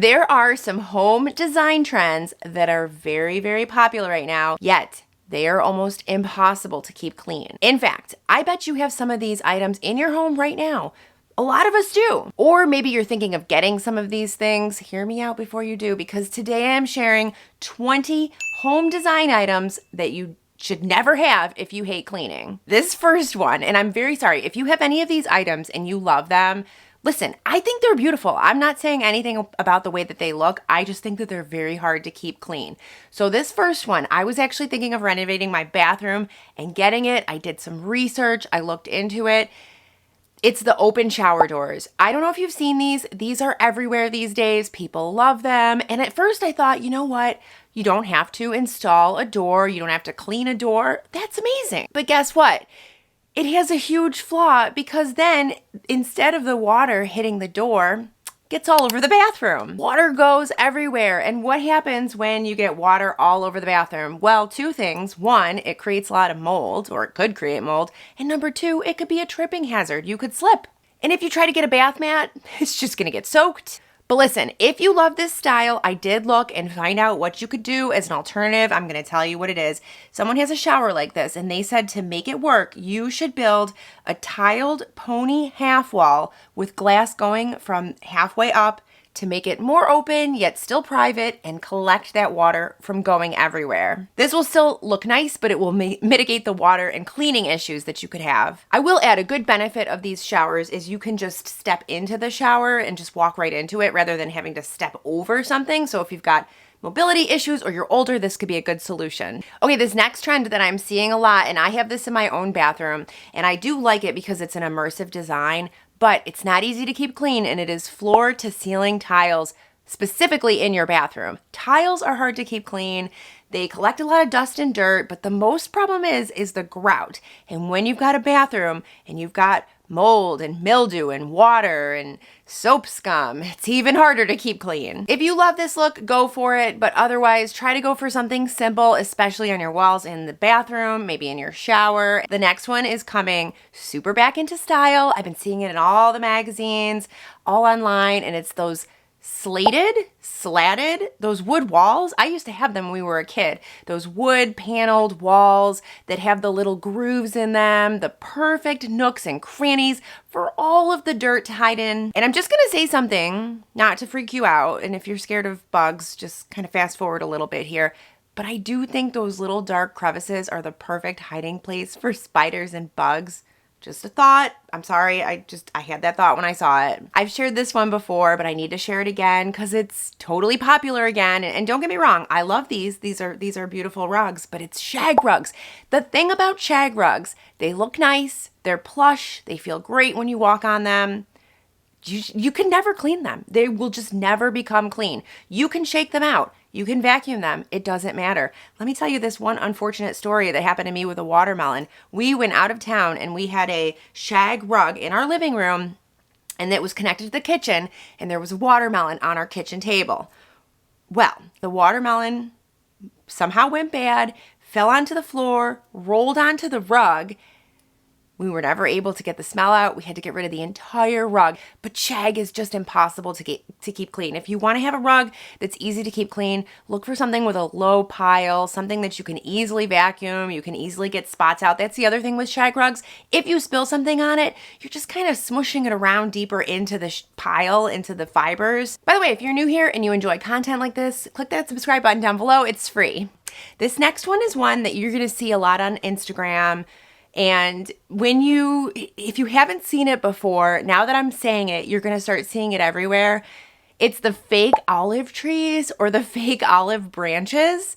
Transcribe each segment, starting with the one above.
There are some home design trends that are very, very popular right now, yet they are almost impossible to keep clean. In fact, I bet you have some of these items in your home right now. A lot of us do. Or maybe you're thinking of getting some of these things. Hear me out before you do, because today I'm sharing 20 home design items that you should never have if you hate cleaning. This first one, and I'm very sorry, if you have any of these items and you love them, listen, I think they're beautiful. I'm not saying anything about the way that they look. I just think that they're very hard to keep clean. So this first one, I was actually thinking of renovating my bathroom and getting it. I did some research. I looked into it. It's the open shower doors. I don't know if you've seen these. These are everywhere these days. People love them. And at first I thought, you know what? You don't have to install a door. You don't have to clean a door. That's amazing. But guess what? It has a huge flaw, because then instead of the water hitting the door, it gets all over the bathroom. Water goes everywhere. And what happens when you get water all over the bathroom? Well, two things. One, it creates a lot of mold, or it could create mold. And number two, it could be a tripping hazard. You could slip. And if you try to get a bath mat, it's just gonna get soaked. But listen, if you love this style, I did look and find out what you could do as an alternative. I'm going to tell you what it is. Someone has a shower like this, and they said to make it work, you should build a tiled pony half wall with glass going from halfway up to make it more open yet still private and collect that water from going everywhere. This will still look nice, but it will mitigate the water and cleaning issues that you could have. I will add, a good benefit of these showers is you can just step into the shower and just walk right into it rather than having to step over something. So if you've got mobility issues or you're older, this could be a good solution. Okay, this next trend that I'm seeing a lot, and I have this in my own bathroom, and I do like it because it's an immersive design, but it's not easy to keep clean, and it is floor to ceiling tiles, specifically in your bathroom. Tiles are hard to keep clean. They collect a lot of dust and dirt, but the most problem is the grout. And when you've got a bathroom and you've got mold and mildew and water and soap scum, it's even harder to keep clean. If you love this look, go for it, but otherwise try to go for something simple, especially on your walls in the bathroom, maybe in your shower. The next one is coming super back into style. I've been seeing it in all the magazines, all online, and it's those slatted, those wood walls. I used to have them when we were a kid. Those wood paneled walls that have the little grooves in them, the perfect nooks and crannies for all of the dirt to hide in. And I'm just gonna say something, not to freak you out, and if you're scared of bugs, just kind of fast forward a little bit here. But I do think those little dark crevices are the perfect hiding place for spiders and bugs. Just a thought. I'm sorry, I had that thought when I saw it. I've shared this one before, but I need to share it again because it's totally popular again. And don't get me wrong, I love these. These are beautiful rugs, but it's shag rugs. The thing about shag rugs, they look nice, they're plush, they feel great when you walk on them. You can never clean them. They will just never become clean. You can shake them out. You can vacuum them. It doesn't matter. Let me tell you this one unfortunate story that happened to me with a watermelon. We went out of town and we had a shag rug in our living room, and it was connected to the kitchen, and there was a watermelon on our kitchen table. Well, the watermelon somehow went bad, fell onto the floor, rolled onto the rug. We were never able to get the smell out. We had to get rid of the entire rug. But shag is just impossible to keep clean. If you want to have a rug that's easy to keep clean, look for something with a low pile, something that you can easily vacuum, you can easily get spots out. That's the other thing with shag rugs. If you spill something on it, you're just kind of smushing it around deeper into the pile, into the fibers. By the way, if you're new here and you enjoy content like this, click that subscribe button down below. It's free. This next one is one that you're going to see a lot on Instagram. And if you haven't seen it before, now that I'm saying it, you're going to start seeing it everywhere. It's the fake olive trees or the fake olive branches.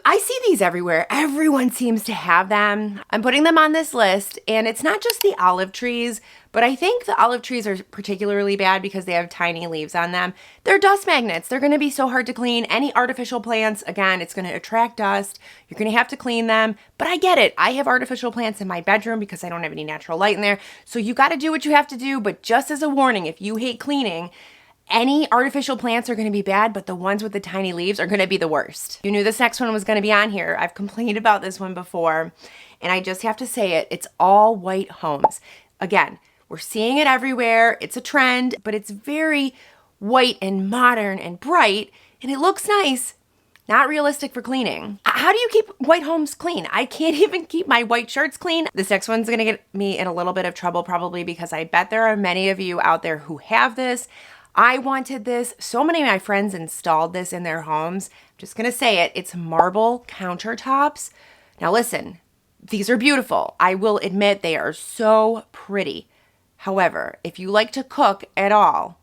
I see these everywhere. Everyone seems to have them. I'm putting them on this list, and it's not just the olive trees, but I think the olive trees are particularly bad because they have tiny leaves on them. They're dust magnets. They're going to be so hard to clean. Any artificial plants, again, it's going to attract dust. You're going to have to clean them, but I get it. I have artificial plants in my bedroom because I don't have any natural light in there. So you got to do what you have to do, but just as a warning, if you hate cleaning, any artificial plants are going to be bad, but the ones with the tiny leaves are going to be the worst. You knew this next one was going to be on here. I've complained about this one before, and I just have to say it. It's all white homes. Again, we're seeing it everywhere. It's a trend, but it's very white and modern and bright, and it looks nice. Not realistic for cleaning. How do you keep white homes clean? I can't even keep my white shirts clean. This next one's gonna get me in a little bit of trouble probably because I bet there are many of you out there who have this. I wanted this. So many of my friends installed this in their homes. I'm just gonna say it. It's marble countertops. Now listen, these are beautiful. I will admit they are so pretty. However, if you like to cook at all,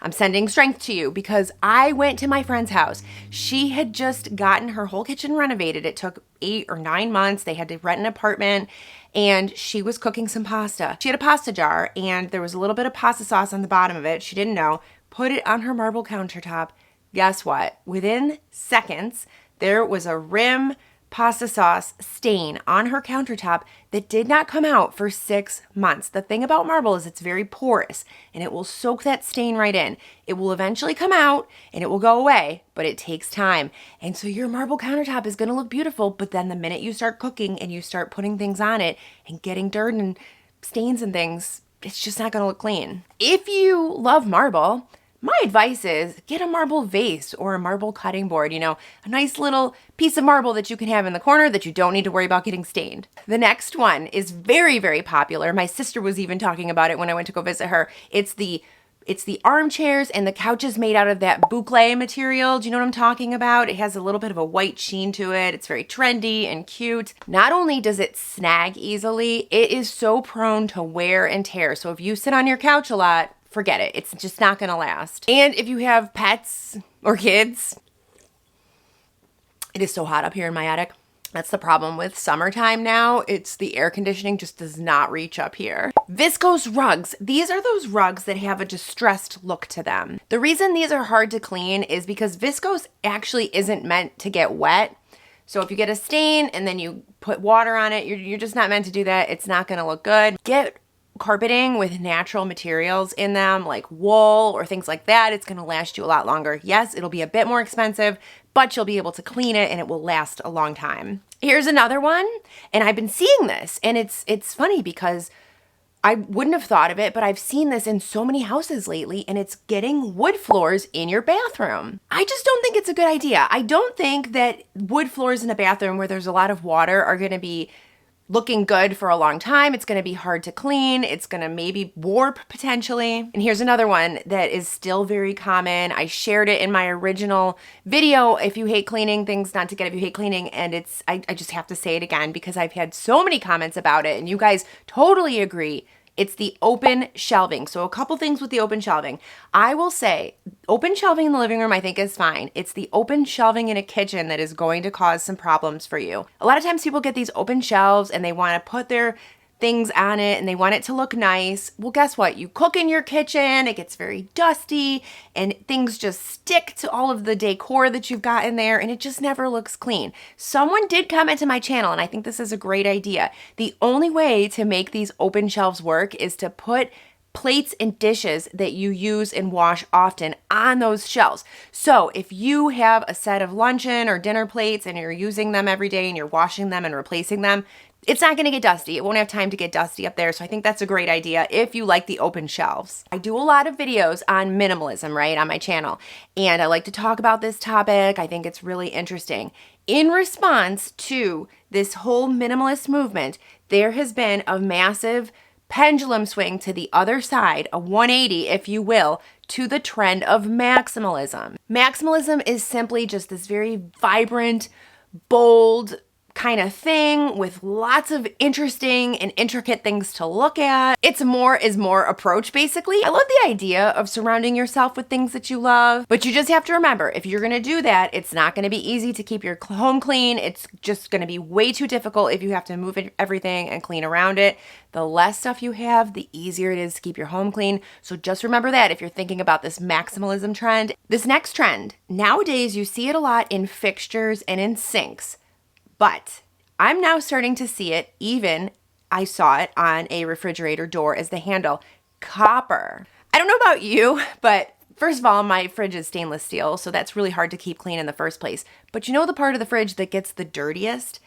I'm sending strength to you because I went to my friend's house. She had just gotten her whole kitchen renovated. It took 8 or 9 months. They had to rent an apartment and she was cooking some pasta. She had a pasta jar and there was a little bit of pasta sauce on the bottom of it. She didn't know. Put it on her marble countertop. Guess what? Within seconds, there was a rim pasta sauce stain on her countertop that did not come out for 6 months. The thing about marble is it's very porous and it will soak that stain right in. It will eventually come out and it will go away, but it takes time. And so your marble countertop is going to look beautiful, but then the minute you start cooking and you start putting things on it and getting dirt and stains and things, it's just not going to look clean. If you love marble, my advice is get a marble vase or a marble cutting board, you know, a nice little piece of marble that you can have in the corner that you don't need to worry about getting stained. The next one is very, very popular. My sister was even talking about it when I went to go visit her. It's the armchairs and the couches made out of that boucle material. Do you know what I'm talking about? It has a little bit of a white sheen to it. It's very trendy and cute. Not only does it snag easily, it is so prone to wear and tear. So if you sit on your couch a lot, forget it. It's just not going to last. And if you have pets or kids, it is so hot up here in my attic. That's the problem with summertime now. It's the air conditioning just does not reach up here. Viscose rugs. These are those rugs that have a distressed look to them. The reason these are hard to clean is because viscose actually isn't meant to get wet. So if you get a stain and then you put water on it, you're just not meant to do that. It's not going to look good. Get carpeting with natural materials in them like wool or things like that. It's going to last you a lot longer. Yes, it'll be a bit more expensive, but you'll be able to clean it and it will last a long time. Here's another one, and I've been seeing this, and it's funny because I wouldn't have thought of it, but I've seen this in so many houses lately, and it's getting wood floors in your bathroom. I just don't think it's a good idea. I don't think that wood floors in a bathroom where there's a lot of water are going to be looking good for a long time. It's going to be hard to clean. It's going to maybe warp potentially. And here's another one that is still very common. I shared it in my original video, if you hate cleaning, things not to get if you hate cleaning. And I just have to say it again because I've had so many comments about it and you guys totally agree. It's the open shelving. So a couple things with the open shelving. I will say open shelving in the living room I think is fine. It's the open shelving in a kitchen that is going to cause some problems for you. A lot of times people get these open shelves and they want to put their things on it and they want it to look nice. Well, guess what? You cook in your kitchen, it gets very dusty and things just stick to all of the decor that you've got in there and it just never looks clean. Someone did comment to my channel and I think this is a great idea. The only way to make these open shelves work is to put plates and dishes that you use and wash often on those shelves. So if you have a set of luncheon or dinner plates and you're using them every day and you're washing them and replacing them, it's not going to get dusty. It won't have time to get dusty up there. So I think that's a great idea if you like the open shelves. I do a lot of videos on minimalism, right, on my channel. And I like to talk about this topic. I think it's really interesting. In response to this whole minimalist movement, there has been a massive pendulum swing to the other side, a 180, if you will, to the trend of maximalism. Maximalism is simply just this very vibrant, bold kind of thing with lots of interesting and intricate things to look at. It's more is more approach, basically. I love the idea of surrounding yourself with things that you love, but you just have to remember, if you're gonna do that, it's not gonna be easy to keep your home clean. It's just gonna be way too difficult if you have to move everything and clean around it. The less stuff you have, the easier it is to keep your home clean. So just remember that if you're thinking about this maximalism trend. This next trend, nowadays you see it a lot in fixtures and in sinks. But I'm now starting to see it, I saw it on a refrigerator door as the handle, copper. I don't know about you, but first of all, my fridge is stainless steel, so that's really hard to keep clean in the first place. But you know the part of the fridge that gets the dirtiest?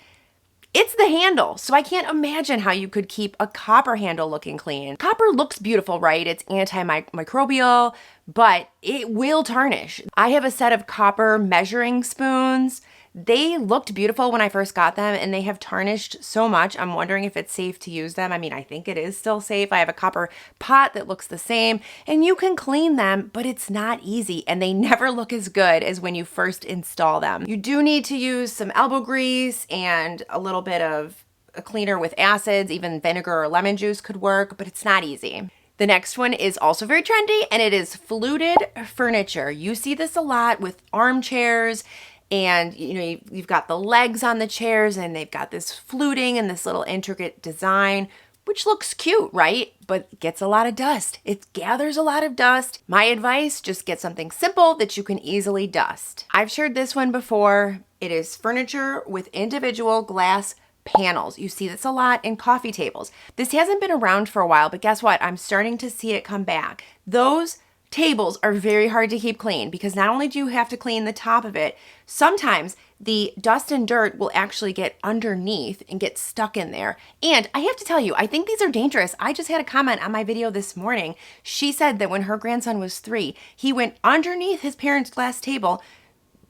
It's the handle. So I can't imagine how you could keep a copper handle looking clean. Copper looks beautiful, right? It's antimicrobial, but it will tarnish. I have a set of copper measuring spoons. They looked beautiful when I first got them, and they have tarnished so much. I'm wondering if it's safe to use them. I mean, I think it is still safe. I have a copper pot that looks the same, and you can clean them, but it's not easy, and they never look as good as when you first install them. You do need to use some elbow grease and a little bit of a cleaner with acids. Even vinegar or lemon juice could work, but it's not easy. The next one is also very trendy, and it is fluted furniture. You see this a lot with armchairs, and you've got the legs on the chairs, and they've got this fluting and this little intricate design, which looks cute, right? But gets a lot of dust. It gathers a lot of dust. My advice, just get something simple that you can easily dust. I've shared this one before. It is furniture with individual glass panels. You see this a lot in coffee tables. This hasn't been around for a while, but guess what? I'm starting to see it come back. Those tables are very hard to keep clean because not only do you have to clean the top of it, sometimes the dust and dirt will actually get underneath and get stuck in there. And I have to tell you, I think these are dangerous. I just had a comment on my video this morning. She said that when her grandson was 3, he went underneath his parents' glass table,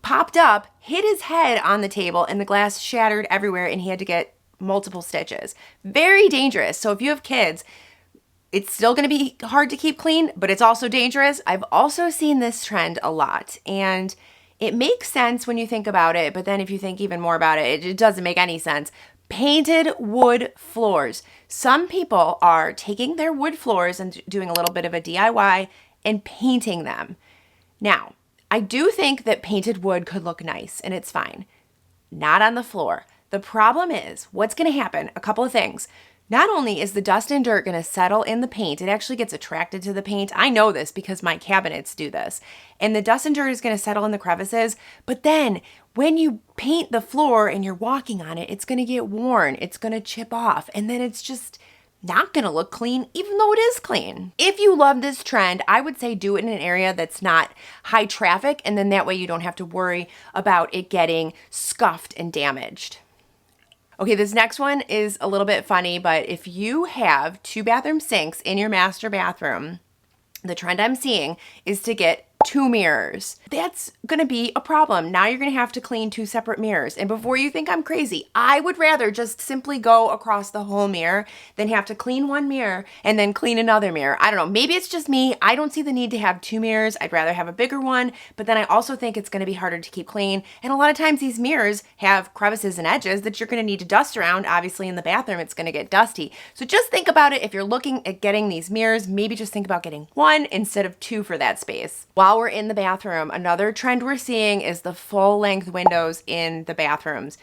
popped up, hit his head on the table, and the glass shattered everywhere, and he had to get multiple stitches. Very dangerous. So if you have kids, it's still going to be hard to keep clean, but it's also dangerous. I've also seen this trend a lot, and it makes sense when you think about it, but then if you think even more about it, it doesn't make any sense. Painted wood floors. Some people are taking their wood floors and doing a little bit of a DIY and painting them. Now, I do think that painted wood could look nice, and it's fine. Not on the floor. The problem is, what's going to happen? A couple of things. Not only is the dust and dirt going to settle in the paint, it actually gets attracted to the paint. I know this because my cabinets do this. And the dust and dirt is going to settle in the crevices. But then when you paint the floor and you're walking on it, it's going to get worn. It's going to chip off. And then it's just not going to look clean, even though it is clean. If you love this trend, I would say do it in an area that's not high traffic. And then that way you don't have to worry about it getting scuffed and damaged. Okay, this next one is a little bit funny, but if you have 2 bathroom sinks in your master bathroom, the trend I'm seeing is to get 2 mirrors. That's gonna be a problem. Now you're gonna have to clean 2 separate mirrors. And before you think I'm crazy, I would rather just simply go across the whole mirror than have to clean 1 mirror and then clean another mirror. I don't know, maybe it's just me. I don't see the need to have 2 mirrors. I'd rather have a bigger one, but then I also think it's gonna be harder to keep clean. And a lot of times these mirrors have crevices and edges that you're gonna need to dust around. Obviously in the bathroom, it's gonna get dusty. So just think about it. If you're looking at getting these mirrors, maybe just think about getting 1 instead of 2 for that space. While we're in the bathroom, another trend we're seeing is the full length windows in the bathrooms.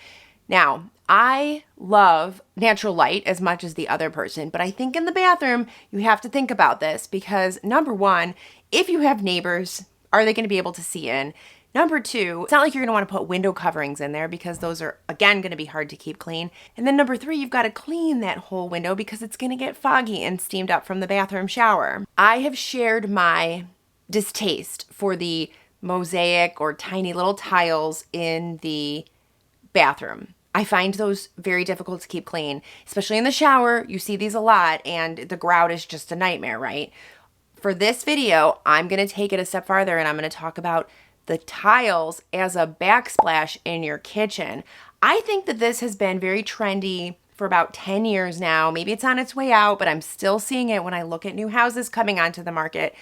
Now, I love natural light as much as the other person, but I think in the bathroom, you have to think about this because number 1, if you have neighbors, are they going to be able to see in? Number 2, it's not like you're going to want to put window coverings in there because those are, again, going to be hard to keep clean. And then number 3, you've got to clean that whole window because it's going to get foggy and steamed up from the bathroom shower. I have shared my distaste for the mosaic or tiny little tiles in the bathroom. I find those very difficult to keep clean, especially in the shower. You see these a lot and the grout is just a nightmare, right? For this video, I'm going to take it a step farther and I'm going to talk about the tiles as a backsplash in your kitchen. I think that this has been very trendy for about 10 years now. Maybe it's on its way out, but I'm still seeing it when I look at new houses coming onto the market.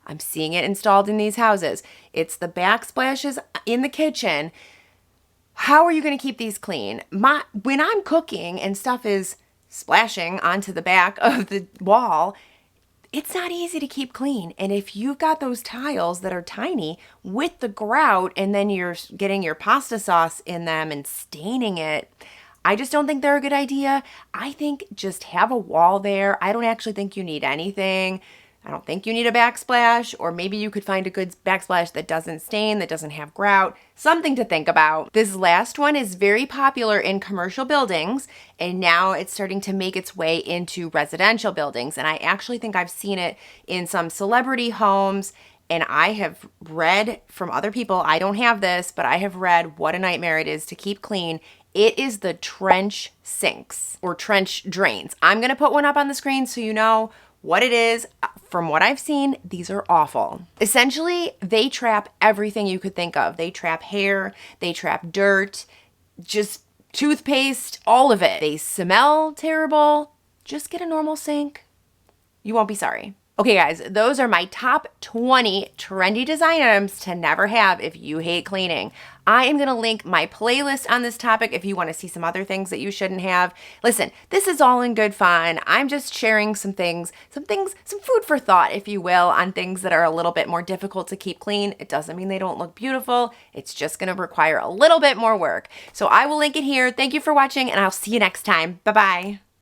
I'm seeing it installed in these houses. It's the backsplashes in the kitchen. How are you going to keep these clean? When I'm cooking and stuff is splashing onto the back of the wall, it's not easy to keep clean. And if you've got those tiles that are tiny with the grout and then you're getting your pasta sauce in them and staining it, I just don't think they're a good idea. I think just have a wall there. I don't actually think you need anything. I don't think you need a backsplash, or maybe you could find a good backsplash that doesn't stain, that doesn't have grout. Something to think about. This last one is very popular in commercial buildings, and now it's starting to make its way into residential buildings. And I actually think I've seen it in some celebrity homes, and I have read from other people, I don't have this, but I have read what a nightmare it is to keep clean. It is the trench sinks or trench drains. I'm going to put one up on the screen so you know what it is. from what I've seen, these are awful. Essentially, they trap everything you could think of. They trap hair, they trap dirt, just toothpaste, all of it. They smell terrible. Just get a normal sink. You won't be sorry. Okay guys, those are my top 20 trendy design items to never have if you hate cleaning. I am gonna link my playlist on this topic if you wanna see some other things that you shouldn't have. Listen, this is all in good fun. I'm just sharing some things, some food for thought, if you will, on things that are a little bit more difficult to keep clean. It doesn't mean they don't look beautiful. It's just gonna require a little bit more work. So I will link it here. Thank you for watching and I'll see you next time. Bye-bye.